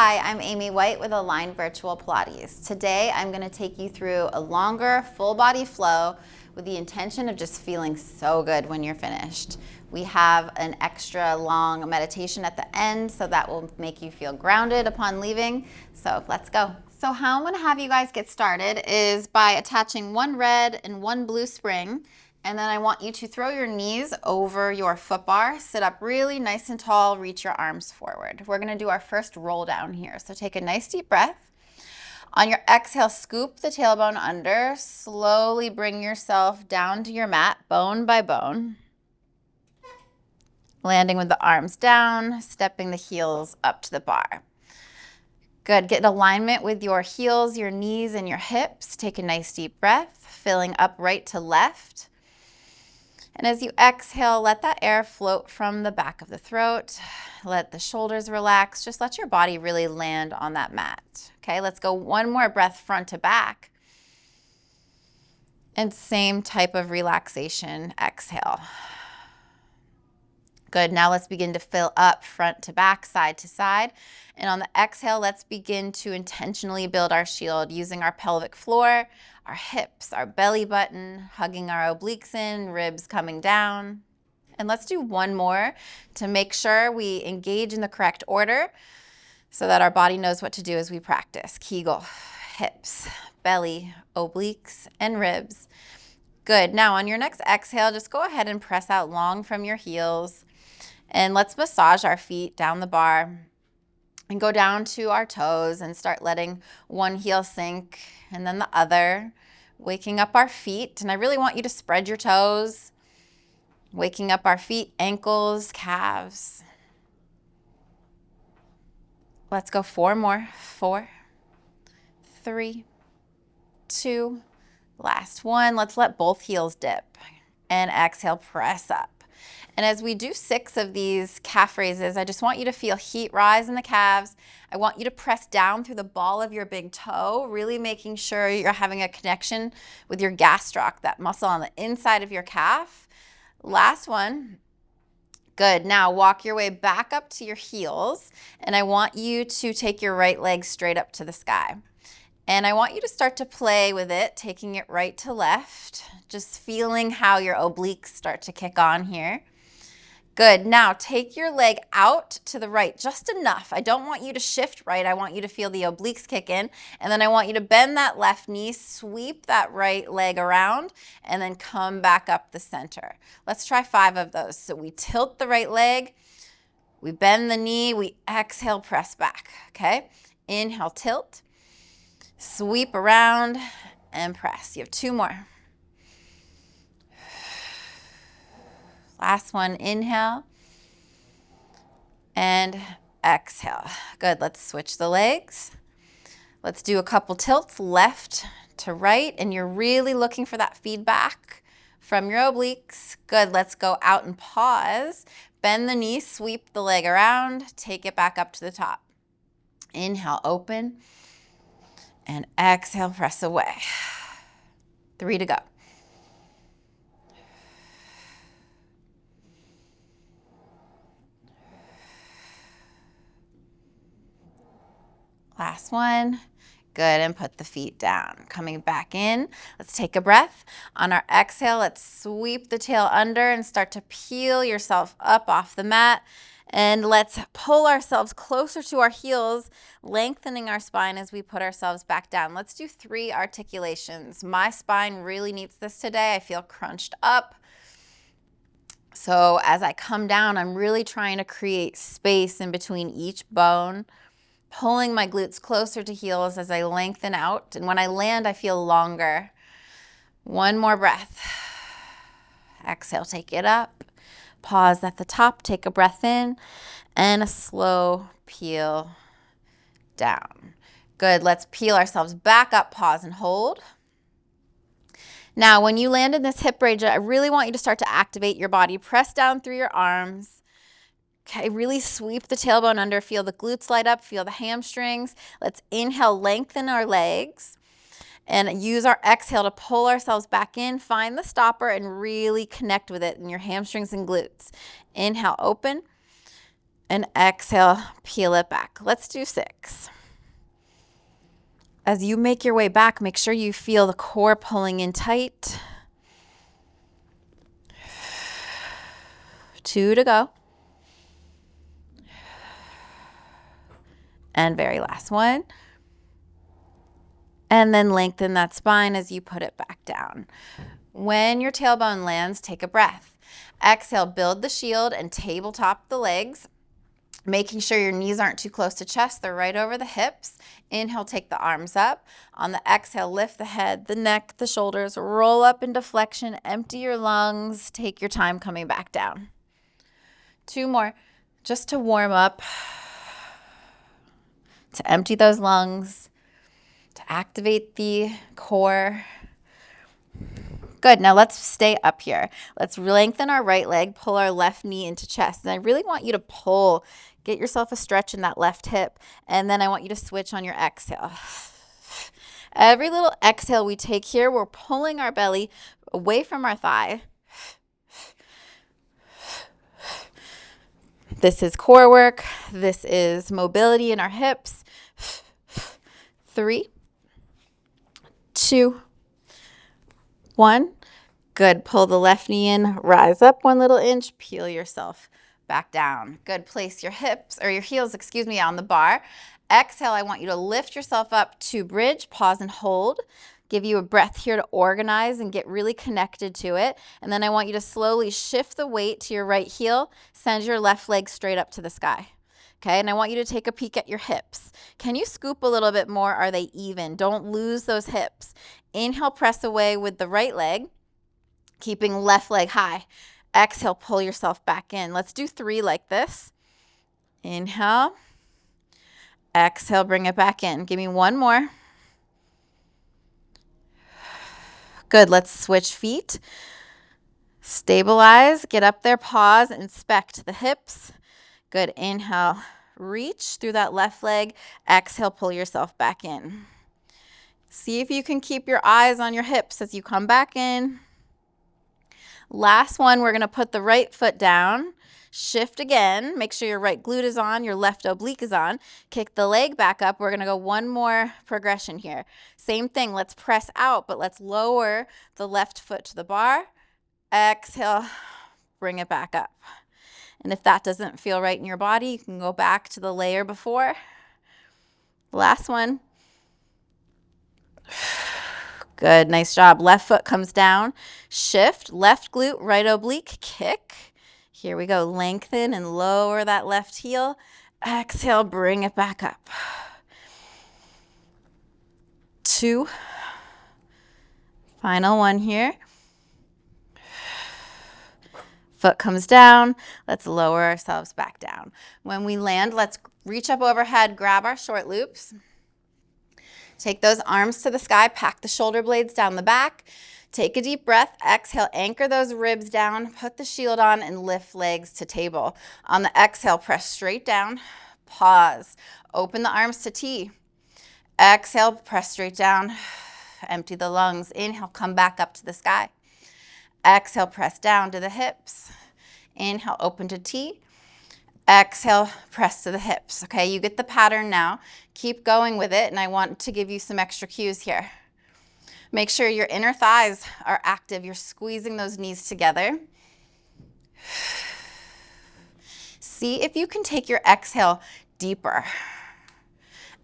Hi, I'm Amy White with Align Virtual Pilates. Today I'm going to take you through a longer full body flow with the intention of just feeling so good when you're finished. We have an extra long meditation at the end, so that will make you feel grounded upon leaving. So let's go. So how I'm going to have you guys get started is by attaching one red and one blue spring. And then I want you to throw your knees over your foot bar, sit up really nice and tall, reach your arms forward. We're gonna do our first roll down here. So take a nice deep breath. On your exhale, scoop the tailbone under, slowly bring yourself down to your mat, bone by bone. Landing with the arms down, stepping the heels up to the bar. Good, get in alignment with your heels, your knees, and your hips. Take a nice deep breath, filling up right to left. And as you exhale, let that air float from the back of the throat. Let the shoulders relax. Just let your body really land on that mat. Okay, let's go one more breath front to back. And same type of relaxation, exhale. Good, now let's begin to fill up front to back, side to side. And on the exhale, let's begin to intentionally build our shield using our pelvic floor, our hips, our belly button, hugging our obliques in, ribs coming down. And let's do one more to make sure we engage in the correct order so that our body knows what to do as we practice. Kegel, hips, belly, obliques, and ribs. Good, now on your next exhale, just go ahead and press out long from your heels. And let's massage our feet down the bar and go down to our toes and start letting one heel sink and then the other, waking up our feet. And I really want you to spread your toes, waking up our feet, ankles, calves. Let's go 4 more. 4, 3, 2, last one. Let's let both heels dip and exhale, press up. And as we do 6 of these calf raises, I just want you to feel heat rise in the calves. I want you to press down through the ball of your big toe, really making sure you're having a connection with your gastroc, that muscle on the inside of your calf. Last one. Good. Now walk your way back up to your heels, and I want you to take your right leg straight up to the sky. And I want you to start to play with it, taking it right to left, just feeling how your obliques start to kick on here. Good, now take your leg out to the right, just enough. I don't want you to shift right, I want you to feel the obliques kick in, and then I want you to bend that left knee, sweep that right leg around, and then come back up the center. Let's try 5 of those. So we tilt the right leg, we bend the knee, we exhale, press back, okay? Inhale, tilt, sweep around, and press. You have 2 more. Last one, inhale and exhale. Good, let's switch the legs. Let's do a couple tilts left to right, and you're really looking for that feedback from your obliques. Good, let's go out and pause. Bend the knee, sweep the leg around, take it back up to the top. Inhale, open, and exhale, press away. 3 to go. Last one. Good, and put the feet down. Coming back in, let's take a breath. On our exhale, let's sweep the tail under and start to peel yourself up off the mat. And let's pull ourselves closer to our heels, lengthening our spine as we put ourselves back down. Let's do 3 articulations. My spine really needs this today. I feel crunched up. So as I come down, I'm really trying to create space in between each bone, pulling my glutes closer to heels as I lengthen out. And when I land, I feel longer. 1 more breath. Exhale, take it up. Pause at the top, take a breath in, and a slow peel down. Good, let's peel ourselves back up, pause and hold. Now, when you land in this hip range, I really want you to start to activate your body. Press down through your arms. Okay, really sweep the tailbone under, feel the glutes light up, feel the hamstrings. Let's inhale, lengthen our legs, and use our exhale to pull ourselves back in. Find the stopper and really connect with it in your hamstrings and glutes. Inhale, open. And exhale, peel it back. Let's do 6. As you make your way back, make sure you feel the core pulling in tight. 2 to go. And very last one. And then lengthen that spine as you put it back down. When your tailbone lands, take a breath. Exhale, build the shield and tabletop the legs, making sure your knees aren't too close to chest. They're right over the hips. Inhale, take the arms up. On the exhale, lift the head, the neck, the shoulders, roll up into flexion, empty your lungs. Take your time coming back down. 2 more, just to warm up, to empty those lungs, to activate the core. Good, now let's stay up here. Let's lengthen our right leg, pull our left knee into chest. And I really want you to pull, get yourself a stretch in that left hip. And then I want you to switch on your exhale. Every little exhale we take here, we're pulling our belly away from our thigh. This is core work. This is mobility in our hips. 3, 2, 1. Good. Pull the left knee in, rise up 1 little inch, peel yourself back down. Good. Place your hips or your heels, on the bar. Exhale, I want you to lift yourself up to bridge, pause and hold. Give you a breath here to organize and get really connected to it. And then I want you to slowly shift the weight to your right heel, send your left leg straight up to the sky. Okay, and I want you to take a peek at your hips. Can you scoop a little bit more? Are they even? Don't lose those hips. Inhale, press away with the right leg, keeping left leg high. Exhale, pull yourself back in. Let's do 3 like this. Inhale. Exhale, bring it back in. Give me 1 more. Good, let's switch feet. Stabilize, get up there, pause, inspect the hips. Good, inhale, reach through that left leg. Exhale, pull yourself back in. See if you can keep your eyes on your hips as you come back in. Last one, we're gonna put the right foot down. Shift again, make sure your right glute is on, your left oblique is on. Kick the leg back up. We're gonna go 1 more progression here. Same thing, let's press out, but let's lower the left foot to the bar. Exhale, bring it back up. And if that doesn't feel right in your body, you can go back to the layer before. Last one. Good, nice job. Left foot comes down, shift, left glute, right oblique, kick. Here we go, lengthen and lower that left heel. Exhale, bring it back up. 2. Final one here. Foot comes down. Let's lower ourselves back down. When we land, let's reach up overhead, grab our short loops. Take those arms to the sky, pack the shoulder blades down the back. Take a deep breath, exhale, anchor those ribs down, put the shield on and lift legs to table. On the exhale, press straight down, pause, open the arms to T. Exhale, press straight down, empty the lungs. Inhale, come back up to the sky. Exhale, press down to the hips. Inhale, open to T. Exhale, press to the hips. Okay, you get the pattern now. Keep going with it, and I want to give you some extra cues here. Make sure your inner thighs are active. You're squeezing those knees together. See if you can take your exhale deeper.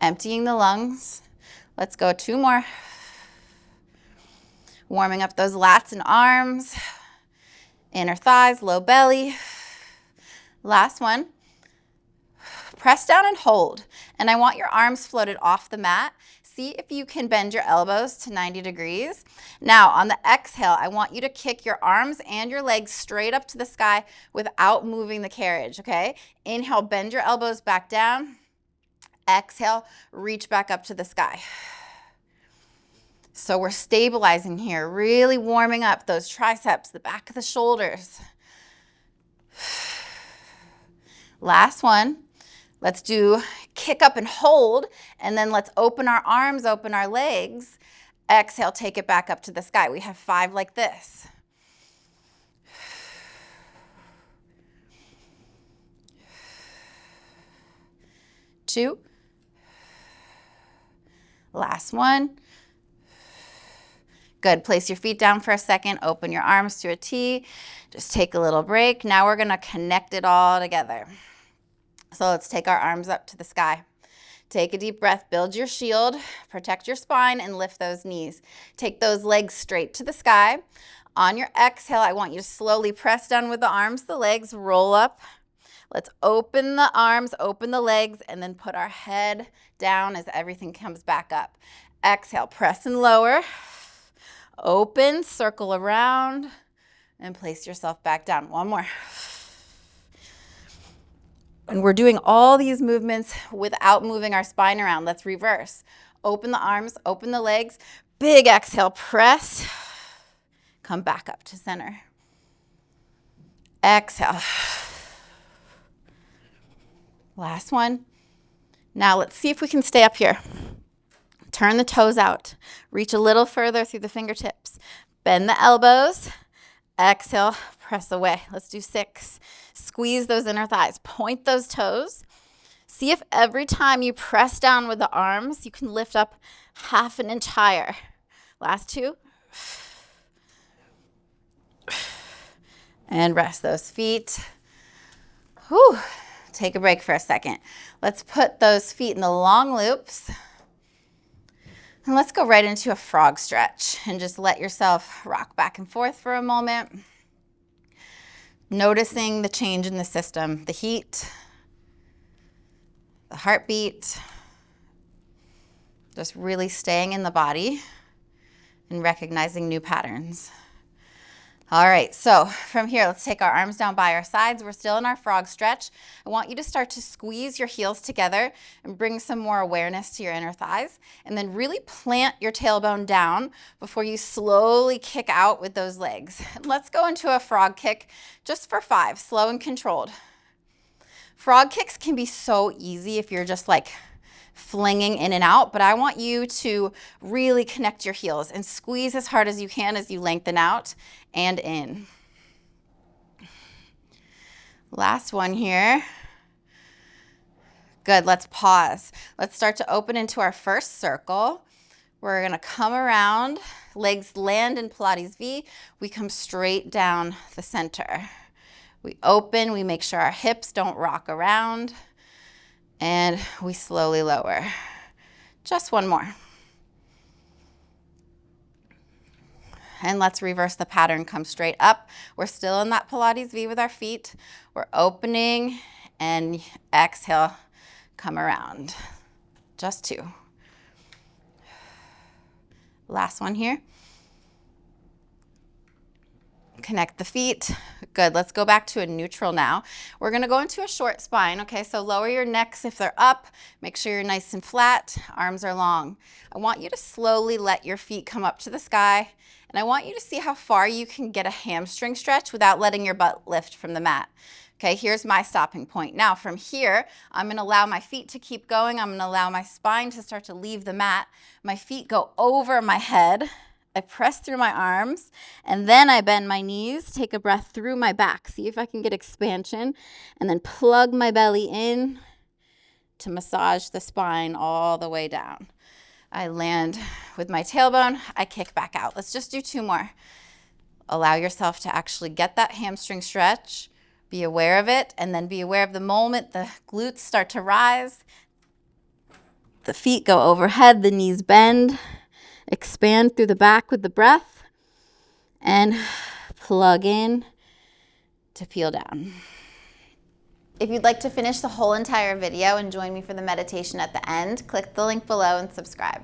Emptying the lungs. Let's go 2 more. Warming up those lats and arms. Inner thighs, low belly. Last one. Press down and hold. And I want your arms floated off the mat. See if you can bend your elbows to 90 degrees. Now, on the exhale, I want you to kick your arms and your legs straight up to the sky without moving the carriage, okay? Inhale, bend your elbows back down. Exhale, reach back up to the sky. So we're stabilizing here, really warming up those triceps, the back of the shoulders. Last one. Let's do kick up and hold, and then let's open our arms, open our legs. Exhale, take it back up to the sky. We have 5 like this. 2. Last one. Good. Place your feet down for a second. Open your arms to a T. Just take a little break. Now we're going to connect it all together. So let's take our arms up to the sky. Take a deep breath. Build your shield. Protect your spine and lift those knees. Take those legs straight to the sky. On your exhale, I want you to slowly press down with the arms, the legs, roll up. Let's open the arms, open the legs, and then put our head down as everything comes back up. Exhale, press and lower. Open, circle around, and place yourself back down. One more. And we're doing all these movements without moving our spine around. Let's reverse. Open the arms, open the legs. Big exhale, press. Come back up to center. Exhale. Last one. Now let's see if we can stay up here. Turn the toes out. Reach a little further through the fingertips. Bend the elbows. Exhale, press away. Let's do 6. Squeeze those inner thighs. Point those toes. See if every time you press down with the arms, you can lift up half an inch higher. Last 2. And rest those feet. Whew. Take a break for a second. Let's put those feet in the long loops. And let's go right into a frog stretch and just let yourself rock back and forth for a moment. Noticing the change in the system, the heat, the heartbeat, just really staying in the body and recognizing new patterns. All right, so from here, let's take our arms down by our sides. We're still in our frog stretch. I want you to start to squeeze your heels together and bring some more awareness to your inner thighs. And then really plant your tailbone down before you slowly kick out with those legs. Let's go into a frog kick just for 5, slow and controlled. Frog kicks can be so easy if you're just like flinging in and out, but I want you to really connect your heels and squeeze as hard as you can as you lengthen out and in. Last one here. Good, let's pause. Let's start to open into our first circle. We're gonna come around, legs land in Pilates V. We come straight down the center. We open, we make sure our hips don't rock around, and we slowly lower. Just one more. And let's reverse the pattern, come straight up. We're still in that Pilates V with our feet. We're opening and exhale, come around. Just 2. Last one here. Connect the feet. Good, let's go back to a neutral now. We're gonna go into a short spine, okay? So lower your necks if they're up. Make sure you're nice and flat, arms are long. I want you to slowly let your feet come up to the sky, and I want you to see how far you can get a hamstring stretch without letting your butt lift from the mat. Okay, here's my stopping point. Now from here, I'm gonna allow my feet to keep going. I'm gonna allow my spine to start to leave the mat. My feet go over my head. I press through my arms, and then I bend my knees, take a breath through my back. See if I can get expansion, and then plug my belly in to massage the spine all the way down. I land with my tailbone, I kick back out. Let's just do 2 more. Allow yourself to actually get that hamstring stretch, be aware of it, and then be aware of the moment the glutes start to rise, the feet go overhead, the knees bend. Expand through the back with the breath and plug in to peel down. If you'd like to finish the whole entire video and join me for the meditation at the end, click the link below and subscribe.